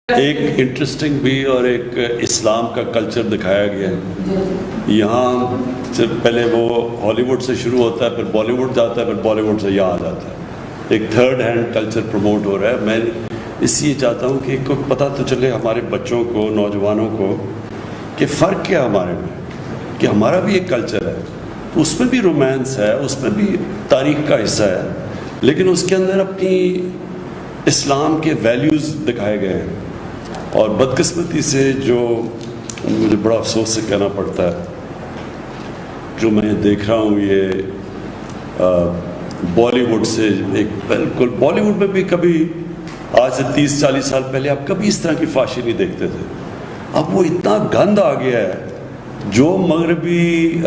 ایک انٹرسٹنگ بھی اور ایک اسلام کا کلچر دکھایا گیا ہے. یہاں سے پہلے وہ ہالی ووڈ سے شروع ہوتا ہے، پھر بالی ووڈ جاتا ہے، پھر بالی ووڈ سے یہاں آ جاتا ہے. ایک تھرڈ ہینڈ کلچر پروموٹ ہو رہا ہے. میں اس لیے چاہتا ہوں کہ کوئی پتہ تو چلے ہمارے بچوں کو، نوجوانوں کو، کہ فرق کیا ہمارے میں، کہ ہمارا بھی ایک کلچر ہے، اس میں بھی رومانس ہے، اس میں بھی تاریخ کا حصہ ہے، لیکن اس کے اندر اپنی اسلام کے ویلیوز دکھائے گئے ہیں. اور بدقسمتی سے جو مجھے بڑا افسوس سے کہنا پڑتا ہے، جو میں دیکھ رہا ہوں یہ بالی ووڈ سے ایک بالکل، بالی ووڈ میں بھی کبھی آج سے 30-40 سال پہلے آپ کبھی اس طرح کی فحاشی نہیں دیکھتے تھے. اب وہ اتنا گند آ گیا ہے، جو مغربی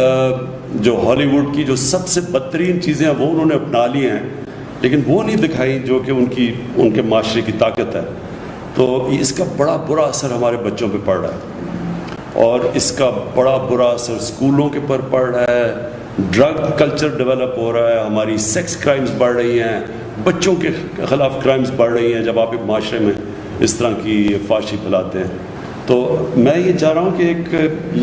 جو ہالی ووڈ کی جو سب سے بدترین چیزیں ہیں وہ انہوں نے اپنا لی ہیں، لیکن وہ نہیں دکھائی جو کہ ان کے معاشرے کی طاقت ہے. تو اس کا بڑا برا اثر ہمارے بچوں پہ پڑ رہا ہے، اور اس کا بڑا برا اثر اسکولوں کے پر پڑ رہا ہے. ڈرگ کلچر ڈیولپ ہو رہا ہے، ہماری سیکس کرائمز بڑھ رہی ہیں، بچوں کے خلاف کرائمز بڑھ رہی ہیں جب آپ ایک معاشرے میں اس طرح کی فحاشی پھیلاتے ہیں. تو میں یہ چاہ رہا ہوں کہ ایک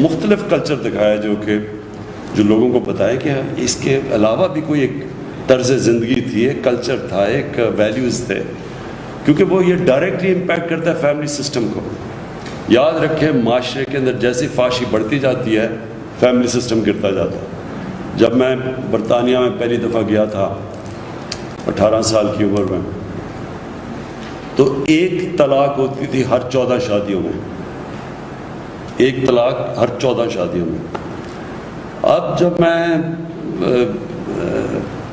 مختلف کلچر دکھایا جو لوگوں کو بتائے کہ اس کے علاوہ بھی کوئی ایک طرز زندگی تھی، ایک کلچر تھا، ایک ویلیوز تھے. کیونکہ وہ یہ ڈائریکٹلی امپیکٹ کرتا ہے فیملی سسٹم کو. یاد رکھیں، معاشرے کے اندر جیسی فحاشی بڑھتی جاتی ہے، فیملی سسٹم گرتا جاتا ہے. جب میں برطانیہ میں پہلی دفعہ گیا تھا 18 سال کی عمر میں، تو ایک طلاق ہوتی تھی ہر 14 شادیوں میں. ایک طلاق ہر 14 شادیوں میں. اب جب میں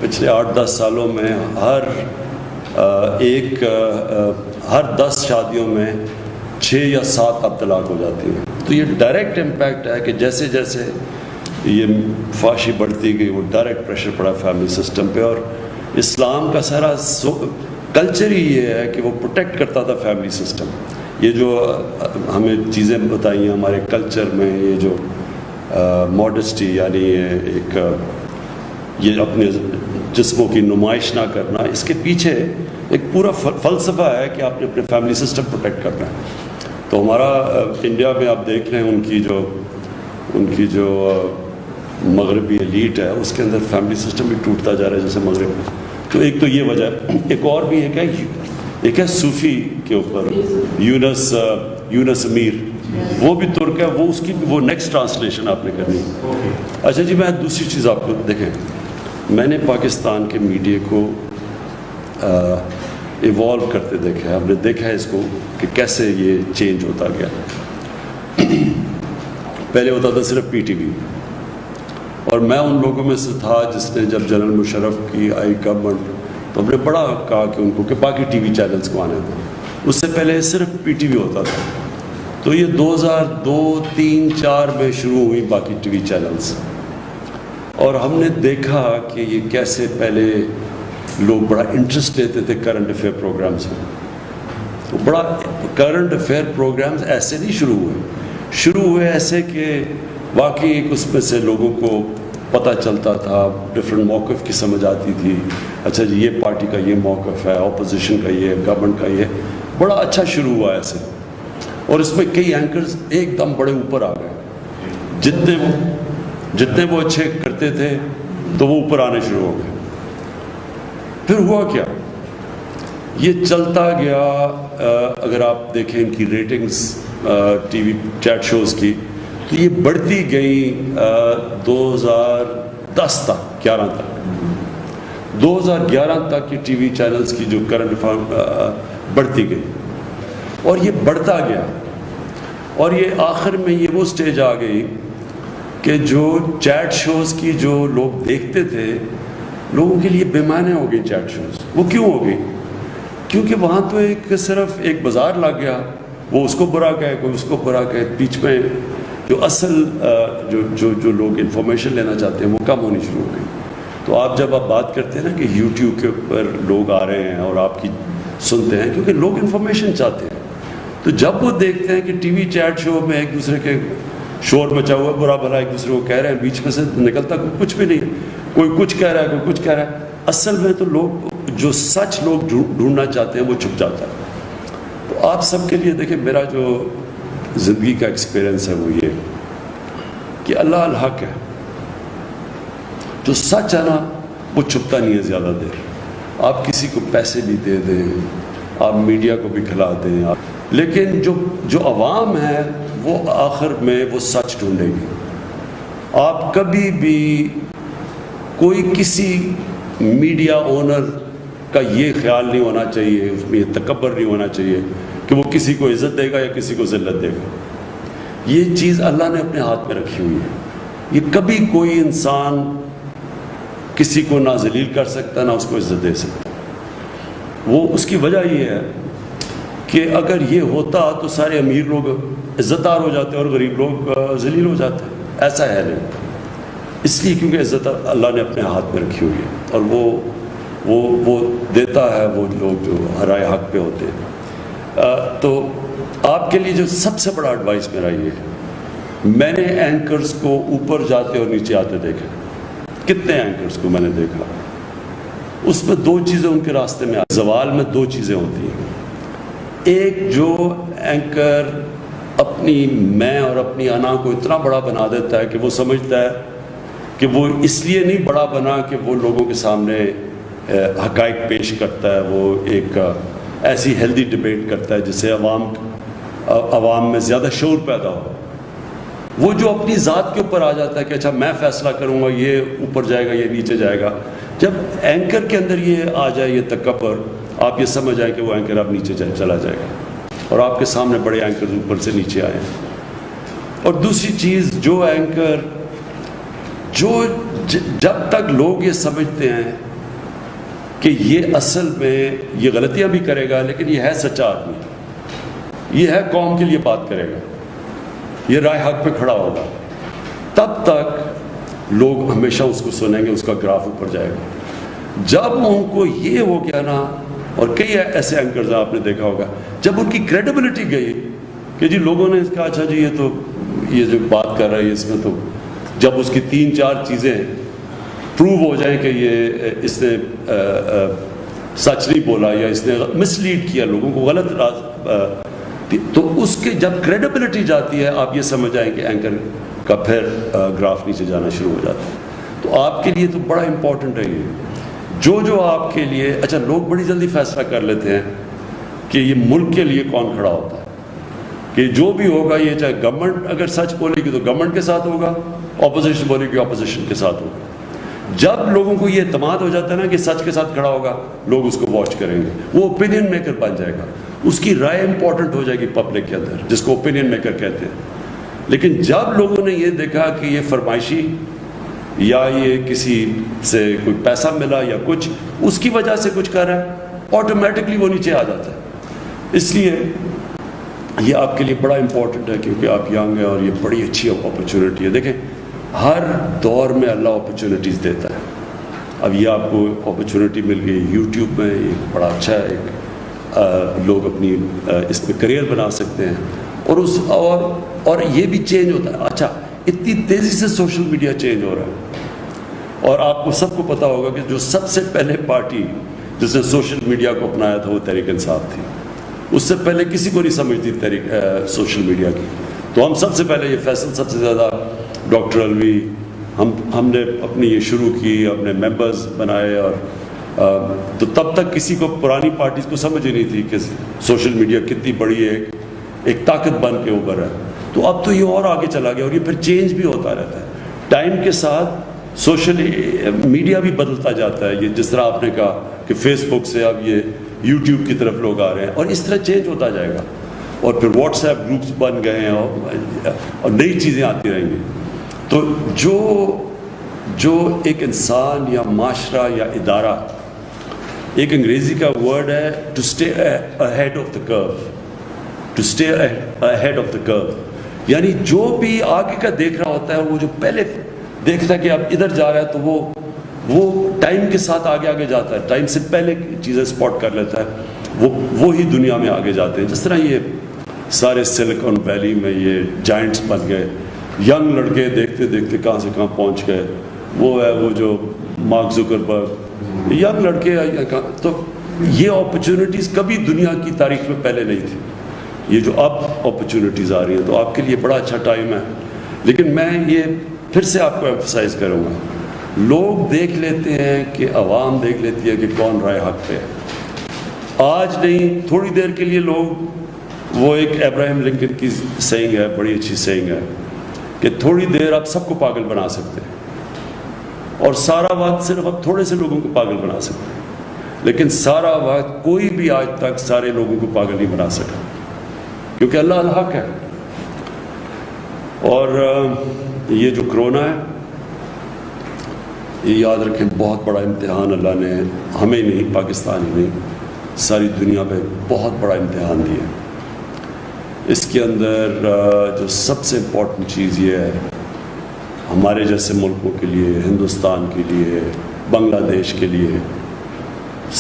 پچھلے 8-10 سالوں میں ہر 10 شادیوں میں 6 یا 7 اب طلاق ہو جاتی ہیں. تو یہ ڈائریکٹ امپیکٹ ہے کہ جیسے جیسے یہ فحاشی بڑھتی گئی، وہ ڈائریکٹ پریشر پڑا فیملی سسٹم پہ. اور اسلام کا سارا کلچر ہی یہ ہے کہ وہ پروٹیکٹ کرتا تھا فیملی سسٹم. یہ جو ہمیں چیزیں بتائی ہیں ہمارے کلچر میں، یہ جو ماڈسٹی، یعنی یہ اپنے جسموں کی نمائش نہ کرنا، اس کے پیچھے ایک پورا فلسفہ ہے کہ آپ نے اپنے فیملی سسٹم پروٹیکٹ کرنا ہے. تو ہمارا انڈیا میں آپ دیکھ رہے ہیں ان کی جو مغربی ایلیٹ ہے، اس کے اندر فیملی سسٹم بھی ٹوٹتا جا رہا ہے جیسے مغرب میں. تو ایک تو یہ وجہ ہے. ایک اور بھی ایک ہے صوفی کے اوپر، یونس امیر، وہ بھی ترک ہے، وہ اس کی وہ نیکسٹ ٹرانسلیشن آپ نے کرنی. اچھا جی، میں دوسری چیز آپ کو دیکھیں، میں نے پاکستان کے میڈیا کو ایوالو کرتے دیکھا ہے. ہم نے دیکھا ہے اس کو کہ کیسے یہ چینج ہوتا گیا. پہلے ہوتا تھا صرف پی ٹی وی، اور میں ان لوگوں میں سے تھا جس نے جب جنرل مشرف کی آئی گورنمنٹ تو ہم نے بڑا کہا کہ ان کو کہ باقی ٹی وی چینلز کو آنے دیں. اس سے پہلے صرف پی ٹی وی ہوتا تھا. تو یہ 2002, 3, 4 میں شروع ہوئی باقی ٹی وی چینلز، اور ہم نے دیکھا کہ یہ کیسے پہلے لوگ بڑا انٹرسٹ لیتے تھے کرنٹ افیئر پروگرامز میں. تو بڑا کرنٹ افیئر پروگرامز ایسے نہیں شروع ہوئے ایسے کہ واقعی ایک اس میں سے لوگوں کو پتہ چلتا تھا، ڈفرینٹ موقف کی سمجھ آتی تھی. اچھا جی، یہ پارٹی کا یہ موقف ہے، اپوزیشن کا یہ، گورنمنٹ کا یہ. بڑا اچھا شروع ہوا ایسے، اور اس میں کئی اینکرز ایک دم بڑے اوپر آ گئے. جتنے وہ اچھے کرتے تھے تو وہ اوپر آنے شروع ہو گئے. پھر ہوا کیا، یہ چلتا گیا. اگر آپ دیکھیں ان کی ratings T V chat shows کی، تو یہ بڑھتی گئی 2010 تک، 2011 تک یہ ٹی وی چینلز کی جو کرنٹ افیئر بڑھتی گئی، اور یہ بڑھتا گیا. اور یہ آخر میں یہ وہ سٹیج آ گئی کہ جو چیٹ شوز کی جو لوگ دیکھتے تھے، لوگوں کے لیے بے معنی ہو گئی چیٹ شوز. وہ کیوں ہو گئی؟ کیونکہ وہاں تو صرف ایک بازار لگ گیا. وہ اس کو برا کہے، کوئی اس کو برا کہے، بیچ میں جو اصل جو لوگ انفارمیشن لینا چاہتے ہیں وہ کم ہونی شروع ہو گئی. تو آپ جب بات کرتے ہیں نا کہ یوٹیوب کے اوپر لوگ آ رہے ہیں اور آپ کی سنتے ہیں، کیونکہ لوگ انفارمیشن چاہتے ہیں. تو جب وہ دیکھتے ہیں کہ ٹی وی چیٹ شو میں ایک دوسرے کے شور مچا ہوا ہے، برا بھلا ایک دوسرے کو کہہ رہے ہیں، بیچ میں سے نکلتا کچھ بھی نہیں، کوئی کچھ کہہ رہا ہے، کوئی کچھ کہہ رہا ہے. اصل میں تو لوگ جو سچ لوگ ڈھونڈنا چاہتے ہیں وہ چھپ جاتا ہے. تو تو آپ سب کے لیے دیکھیں میرا جو زندگی کا ایکسپیرئنس ہے وہ یہ کہ اللہ الحق ہے. جو سچ ہے نا وہ چھپتا نہیں ہے زیادہ دیر. آپ کسی کو پیسے بھی دے دیں, آپ میڈیا کو بھی کھلا دیں, لیکن جو عوام ہے وہ آخر میں وہ سچ ڈھونڈے گی. آپ کبھی بھی کوئی کسی میڈیا اونر کا یہ خیال نہیں ہونا چاہیے, اس میں یہ تکبر نہیں ہونا چاہیے کہ وہ کسی کو عزت دے گا یا کسی کو ذلت دے گا. یہ چیز اللہ نے اپنے ہاتھ میں رکھی ہوئی ہے. یہ کبھی کوئی انسان کسی کو نہ ذلیل کر سکتا نہ اس کو عزت دے سکتا. وہ اس کی وجہ یہ ہے کہ اگر یہ ہوتا تو سارے امیر لوگ عزت دار ہو جاتے اور غریب لوگ ذلیل ہو جاتے. ایسا ہے نہیں, اس لیے کیونکہ عزت اللہ نے اپنے ہاتھ میں رکھی ہوئی ہے اور وہ دیتا ہے وہ لوگ جو ہرائے حق پہ ہوتے ہیں. تو آپ کے لیے جو سب سے بڑا ایڈوائس میرا یہ ہے, میں نے اینکرز کو اوپر جاتے اور نیچے آتے دیکھا. کتنے اینکرز کو میں نے دیکھا, اس میں دو چیزیں ان کے راستے میں زوال میں دو چیزیں ہوتی ہیں. ایک جو اینکر اپنی میں اور اپنی انا کو اتنا بڑا بنا دیتا ہے کہ وہ سمجھتا ہے کہ وہ اس لیے نہیں بڑا بنا کہ وہ لوگوں کے سامنے حقائق پیش کرتا ہے, وہ ایک ایسی ہیلدی ڈبیٹ کرتا ہے جس سے عوام میں زیادہ شعور پیدا ہو. وہ جو اپنی ذات کے اوپر آ جاتا ہے کہ اچھا میں فیصلہ کروں گا, یہ اوپر جائے گا یہ نیچے جائے گا. جب اینکر کے اندر یہ آ جائے یہ تکبر, آپ یہ سمجھ آئے کہ وہ اینکر اب نیچے چلا جائے گا اور آپ کے سامنے بڑے اینکر اوپر سے نیچے آئے ہیں. اور دوسری چیز, جو اینکر جب تک لوگ یہ سمجھتے ہیں کہ یہ اصل میں یہ غلطیاں بھی کرے گا لیکن یہ ہے سچا آدمی, یہ ہے قوم کے لیے بات کرے گا, یہ رائے حق پہ کھڑا ہوگا, تب تک لوگ ہمیشہ اس کو سنیں گے, اس کا گراف اوپر جائے گا. جب ان کو یہ ہو گیا نا, اور کئی ایسے اینکرز آپ نے دیکھا ہوگا, جب ان کی کریڈیبلٹی گئی کہ جی لوگوں نے کہا اچھا جی یہ جو بات کر رہا ہے اس میں تو, جب اس کی 3-4 چیزیں پروو ہو جائیں کہ یہ اس نے سچ نہیں بولا یا اس نے مس لیڈ کیا لوگوں کو, غلط تو اس کے جب کریڈیبلٹی جاتی ہے آپ یہ سمجھ آئیں کہ اینکر کا پھر گراف نیچے جانا شروع ہو جاتا ہے. تو آپ کے لیے تو بڑا امپورٹنٹ ہے یہ جو آپ کے لیے. اچھا لوگ بڑی جلدی فیصلہ کر لیتے ہیں کہ یہ ملک کے لیے کون کھڑا ہوتا ہے, کہ جو بھی ہوگا یہ چاہے گورنمنٹ اگر سچ بولے گی تو گورنمنٹ کے ساتھ ہوگا, اپوزیشن بولے گی اپوزیشن کے ساتھ ہوگا. جب لوگوں کو یہ اعتماد ہو جاتا ہے نا کہ سچ کے ساتھ کھڑا ہوگا, لوگ اس کو واچ کریں گے, وہ اوپینین میکر بن جائے گا, اس کی رائے امپورٹنٹ ہو جائے گی پبلک کے اندر, جس کو اوپینین میکر کہتے ہیں. لیکن جب لوگوں نے یہ دیکھا کہ یہ فرمائشی یا یہ کسی سے کوئی پیسہ ملا یا کچھ اس کی وجہ سے کچھ کر رہا ہے, آٹومیٹکلی وہ نیچے آ جاتا ہے. اس لیے یہ آپ کے لیے بڑا امپورٹنٹ ہے کیونکہ آپ ینگ ہیں اور یہ بڑی اچھی اپرچونٹی ہے. دیکھیں ہر دور میں اللہ اپرچونٹیز دیتا ہے. اب یہ آپ کو اپرچونٹی مل گئی یوٹیوب میں, یہ بڑا اچھا ہے, لوگ اپنی اس میں کریئر بنا سکتے ہیں. اور یہ بھی چینج ہوتا ہے. اچھا اتنی تیزی سے سوشل میڈیا چینج ہو رہا ہے, اور آپ کو سب کو پتہ ہوگا کہ جو سب سے پہلے پارٹی جس نے سوشل میڈیا کو اپنایا تھا وہ تحریک انصاف تھی. اس سے پہلے کسی کو نہیں سمجھتی سوشل میڈیا کی. تو ہم سب سے پہلے یہ فیصل سب سے زیادہ ڈاکٹر الوی ہم نے اپنی یہ شروع کی, اپنے ممبرز بنائے, اور تو تب تک کسی کو پرانی پارٹیز کو سمجھ ہی نہیں تھی کہ سوشل میڈیا کتنی بڑی ایک طاقت بن کے اوپر ہے. تو اب تو یہ اور آگے چلا گیا, اور یہ پھر چینج بھی ہوتا رہتا ہے. ٹائم کے ساتھ سوشل میڈیا بھی بدلتا جاتا ہے. یہ جس طرح آپ نے کہا کہ فیس بک سے اب یہ یوٹیوب کی طرف لوگ آ رہے ہیں, اور اس طرح چینج ہوتا جائے گا. اور پھر واٹس ایپ گروپس بن گئے ہیں, اور نئی چیزیں آتی رہیں گی. تو جو ایک انسان یا معاشرہ یا ادارہ, ایک انگریزی کا ورڈ ہے to stay ahead of the کرو, to stay ahead of the کرو, یعنی جو بھی آگے کا دیکھ رہا ہوتا ہے, وہ جو پہلے دیکھتا ہے کہ اب ادھر جا رہا ہے, تو وہ ٹائم کے ساتھ آگے جاتا ہے, ٹائم سے پہلے چیزیں اسپاٹ کر لیتا ہے, وہی دنیا میں آگے جاتے ہیں. جس طرح یہ سارے سلیکن ویلی میں یہ جائنٹس بن گئے, ینگ لڑکے دیکھتے دیکھتے کہاں سے کہاں پہنچ گئے. وہ جو مارک زکربرگ, ینگ لڑکے. تو یہ اپرچونٹیز کبھی دنیا کی تاریخ میں پہلے نہیں تھی. یہ جو اب اپرچونٹیز آ رہی ہیں تو آپ کے لیے بڑا اچھا ٹائم ہے. لیکن میں یہ پھر سے آپ کو ایمفسائز کروں گا, لوگ دیکھ لیتے ہیں کہ عوام دیکھ لیتی ہے کہ کون رائے حق پہ ہے. آج نہیں, تھوڑی دیر کے لیے لوگ, وہ ایک ابراہیم لنکن کی سینگ ہے, بڑی اچھی سینگ ہے کہ تھوڑی دیر آپ سب کو پاگل بنا سکتے ہیں اور سارا وقت صرف آپ تھوڑے سے لوگوں کو پاگل بنا سکتے ہیں, لیکن سارا وقت کوئی بھی آج تک سارے لوگوں کو پاگل نہیں بنا سکا, کیونکہ اللہ الحق ہے. اور یہ جو کرونا ہے, یہ یاد رکھیں بہت بڑا امتحان اللہ نے ہمیں نہیں, پاکستان ہی نہیں, ساری دنیا پہ بہت بڑا امتحان دیا. اس کے اندر جو سب سے امپورٹنٹ چیز یہ ہے, ہمارے جیسے ملکوں کے لیے, ہندوستان کے لیے, بنگلہ دیش کے لیے,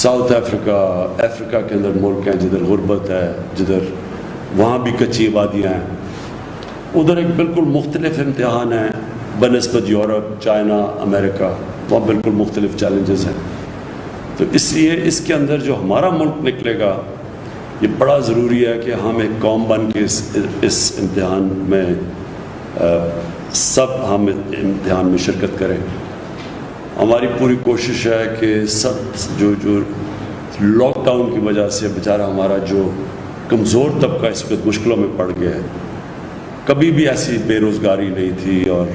ساؤتھ افریقہ کے اندر ملک ہیں جدھر غربت ہے, جدھر وہاں بھی کچی آبادیاں ہیں, ادھر ایک بالکل مختلف امتحان ہے بنسبت یورپ, چائنا, امریکہ, وہاں بالکل مختلف چیلنجز ہیں. تو اس لیے اس کے اندر جو ہمارا ملک نکلے گا, یہ بڑا ضروری ہے کہ ہم ایک قوم بن کے اس امتحان میں سب ہم امتحان میں شرکت کریں. ہماری پوری کوشش ہے کہ سب جو لاک ڈاؤن کی وجہ سے بیچارہ ہمارا جو کمزور طبقہ اس وقت مشکلوں میں پڑ گیا ہے, کبھی بھی ایسی بے روزگاری نہیں تھی. اور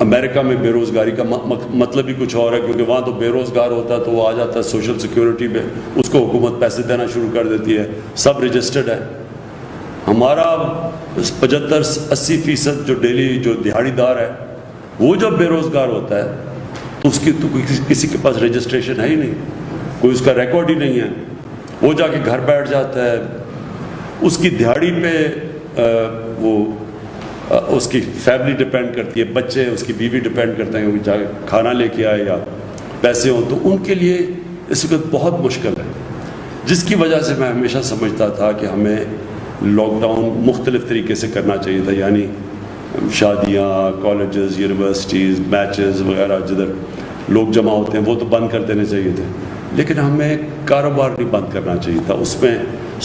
امریکہ میں بے روزگاری کا مطلب ہی کچھ اور ہے, کیونکہ وہاں تو بے روزگار ہوتا ہے تو وہ آ جاتا ہے سوشل سیکیورٹی پہ, اس کو حکومت پیسے دینا شروع کر دیتی ہے, سب رجسٹرڈ ہے. ہمارا 75-80% جو ڈیلی جو دیہاڑی دار ہے, وہ جب بے روزگار ہوتا ہے تو اس کی تو کسی کے پاس رجسٹریشن ہے ہی نہیں, کوئی اس کا ریکارڈ ہی نہیں ہے, وہ جا کے گھر بیٹھ جاتا ہے. اس کی دیہاڑی پہ وہ اس کی فیملی ڈپینڈ کرتی ہے, بچے, اس کی بیوی ڈپینڈ کرتے ہیں, وہ جا کے کھانا لے کے آئے یا پیسے ہوں, تو ان کے لیے اس وقت بہت مشکل ہے. جس کی وجہ سے میں ہمیشہ سمجھتا تھا کہ ہمیں لاک ڈاؤن مختلف طریقے سے کرنا چاہیے تھا, یعنی شادیاں, کالجز, یونیورسٹیز, میچز وغیرہ جدھر لوگ جمع ہوتے ہیں وہ تو بند کر دینے چاہیے تھے, لیکن ہمیں کاروبار نہیں بند کرنا چاہیے تھا. اس میں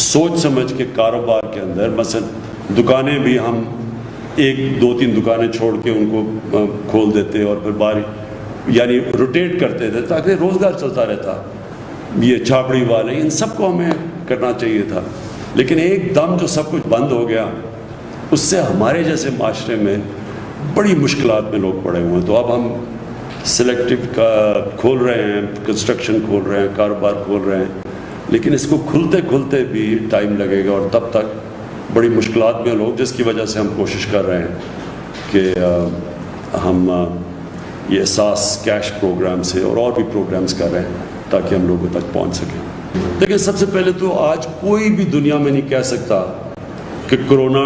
سوچ سمجھ کے کاروبار کے اندر, مثلا دکانیں بھی ہم 1-2-3 دکانیں چھوڑ کے ان کو کھول دیتے اور پھر یعنی روٹیٹ کرتے تھے تاکہ روزگار چلتا رہتا. یہ چھاپڑی والے, ان سب کو ہمیں کرنا چاہیے تھا, لیکن ایک دم جو سب کچھ بند ہو گیا, اس سے ہمارے جیسے معاشرے میں بڑی مشکلات میں لوگ پڑے ہوئے ہیں. تو اب ہم سلیکٹیو کھول رہے ہیں, کنسٹرکشن کھول رہے ہیں, کاروبار کھول رہے ہیں, لیکن اس کو کھلتے کھلتے بھی ٹائم لگے گا اور تب تک بڑی مشکلات میں لوگ, جس کی وجہ سے ہم کوشش کر رہے ہیں کہ ہم یہ احساس کیش پروگرام سے اور بھی پروگرامز کر رہے ہیں تاکہ ہم لوگوں تک پہنچ سکیں. دیکھیں, سب سے پہلے تو آج کوئی بھی دنیا میں نہیں کہہ سکتا کہ کرونا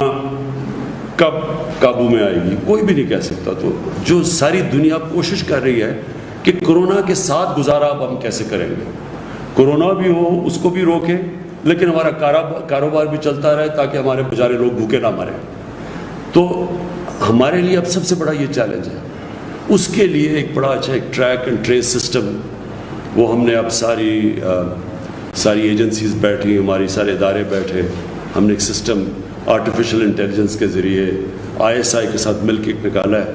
کب قابو میں آئے گی, کوئی بھی نہیں کہہ سکتا. تو جو ساری دنیا کوشش کر رہی ہے کہ کرونا کے ساتھ گزارا اب ہم کیسے کریں گے, کرونا بھی ہو اس کو بھی روکیں, لیکن ہمارا کاروبار بھی چلتا رہے تاکہ ہمارے بیچارے لوگ بھوکے نہ مریں. تو ہمارے لیے اب سب سے بڑا یہ چیلنج ہے. اس کے لیے ایک بڑا اچھا ایک ٹریک اینڈ ٹریس سسٹم, وہ ہم نے اب ساری ایجنسیز بیٹھی, ہماری سارے ادارے بیٹھے, ہم نے ایک سسٹم آرٹیفیشل انٹیلیجنس کے ذریعے ISI کے ساتھ مل کے نکالا ہے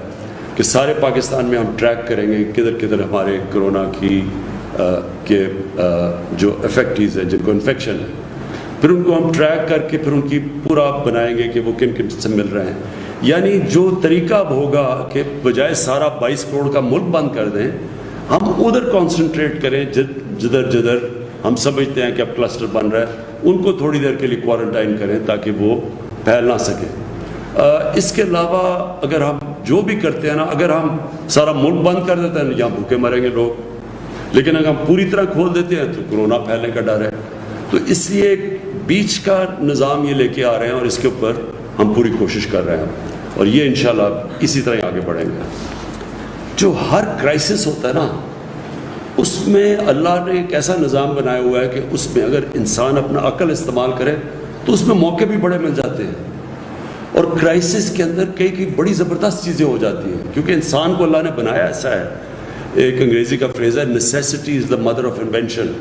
کہ سارے پاکستان میں ہم ٹریک کریں گے کدھر کدھر ہمارے کرونا کی کے جو افیکٹیز ہیں, جن کو انفیکشن ہے, پھر ان کو ہم ٹریک کر کے پھر ان کی پورا بنائیں گے کہ وہ کن کن سے مل رہے ہیں. یعنی جو طریقہ اب ہوگا کہ بجائے سارا 22 کروڑ کا ملک بند کر دیں, ہم ادھر کانسنٹریٹ کریں جدھر ہم سمجھتے ہیں کہ اب کلسٹر بن رہا ہے, ان کو تھوڑی دیر کے لیے کوارنٹائن کریں تاکہ وہ پھیل نہ سکے. اس کے علاوہ اگر ہم جو بھی کرتے ہیں نا, اگر ہم سارا ملک بند کر دیتے ہیں, یہاں بھوکے مریں گے لوگ, لیکن اگر ہم پوری طرح کھول دیتے ہیں تو کرونا پھیلنے کا ڈر ہے. تو اس لیے ایک بیچ کا نظام یہ لے کے آ رہے ہیں اور اس کے اوپر ہم پوری کوشش کر رہے ہیں, اور یہ انشاءاللہ اسی طرح آگے بڑھیں گے. جو ہر کرائسس ہوتا ہے نا, اس میں اللہ نے ایک ایسا نظام بنایا ہوا ہے کہ اس میں اگر انسان اپنا عقل استعمال کرے تو اس میں موقع بھی بڑے مل جاتے ہیں, اور کرائسس کے اندر کئی بڑی زبردست چیزیں ہو جاتی ہیں, کیونکہ انسان کو اللہ نے بنایا ایسا ہے. ایک انگریزی کا فریز ہے, necessity is the mother of invention.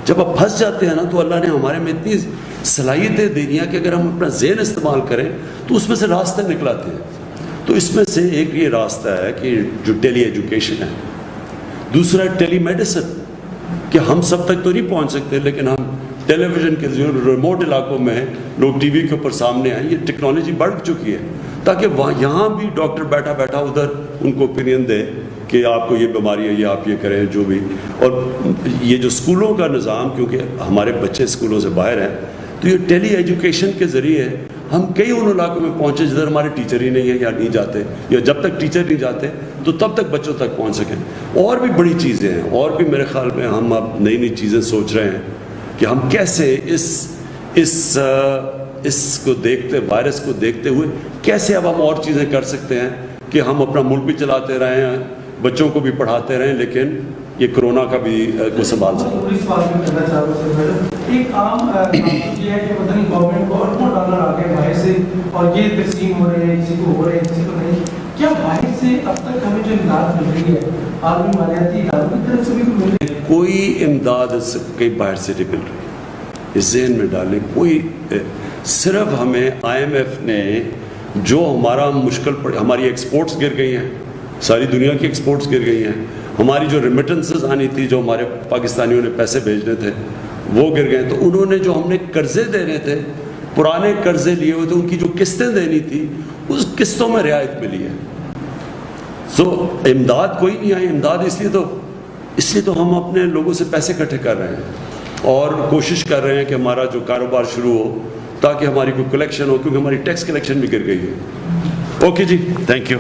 جب آپ پھنس جاتے ہیں نا تو اللہ نے ہمارے میں اتنی صلاحیتیں دے دیا کہ اگر ہم اپنا ذہن استعمال کریں تو اس میں سے راستے نکلاتے ہیں. تو اس میں سے ایک یہ راستہ ہے کہ جو ٹیلی ایجوکیشن ہے، دوسرا ٹیلی میڈیسن، کہ ہم سب تک تو نہیں پہنچ سکتے لیکن ہم ٹیلی ویژن کے جو ریموٹ علاقوں میں لوگ ٹی وی کے اوپر سامنے آئیں. یہ ٹیکنالوجی بڑھ چکی ہے تاکہ وہاں یہاں بھی ڈاکٹر بیٹھا بیٹھا ادھر ان کو اوپینین دے کہ آپ کو یہ بیماری ہے، یہ آپ یہ کریں جو بھی. اور یہ جو اسکولوں کا نظام، کیونکہ ہمارے بچے اسکولوں سے باہر ہیں، تو یہ ٹیلی ایجوکیشن کے ذریعے ہم کئی ان علاقوں میں پہنچے جدھر ہمارے ٹیچر ہی نہیں ہیں یا نہیں جاتے، یا جب تک ٹیچر نہیں جاتے تو تب تک بچوں تک پہنچ سکیں. اور بھی بڑی چیزیں ہیں، اور بھی میرے خیال میں ہم اب نئی نئی چیزیں سوچ رہے ہیں کہ ہم کیسے اس کو دیکھتے، وائرس کو دیکھتے ہوئے کیسے اب ہم اور چیزیں کر سکتے ہیں کہ ہم اپنا ملک بھی چلاتے رہیں، بچوں کو بھی پڑھاتے رہیں، لیکن یہ کرونا کا بھی کو سنبھال سکیں. ایک عام یہ ہے کہ پتہ نہیں گورنمنٹ کو اربوں ڈالر آ گئے باہر سے اور یہ تقسیم ہو رہے ہیں، کسی کو ہو رہے ہیں کسی کو نہیں. کیا باہر سے اب تک ہمیں جو امداد مل رہی ہے عالمی مالیاتی اداروں کی طرف سے بھی مل رہی ہے؟ کوئی امداد کئی باہر سے نہیں مل رہی، اس ذہن میں ڈالیں. کوئی صرف ہمیں آئی ایم ایف نے جو ہمارا مشکل پڑی، ہماری ایکسپورٹس گر گئی ہیں، ساری دنیا کی ایکسپورٹس گر گئی ہیں، ہماری جو ریمیٹنسز آنی تھی، جو ہمارے پاکستانیوں نے پیسے بھیجنے تھے وہ گر گئے. تو انہوں نے جو ہم نے قرضے دینے تھے، پرانے قرضے لیے ہوئے تھے، ان کی جو قسطیں دینی تھی اس قسطوں میں رعایت ملی ہے. امداد کوئی نہیں آئی. امداد اس لیے تو ہم اپنے لوگوں سے پیسے اکٹھے کر رہے ہیں اور کوشش کر رہے ہیں کہ ہمارا جو کاروبار شروع ہو تاکہ ہماری کوئی کلیکشن ہو، کیونکہ ہماری ٹیکس کلیکشن بھی گر گئی ہے. اوکے جی، تھینک یو.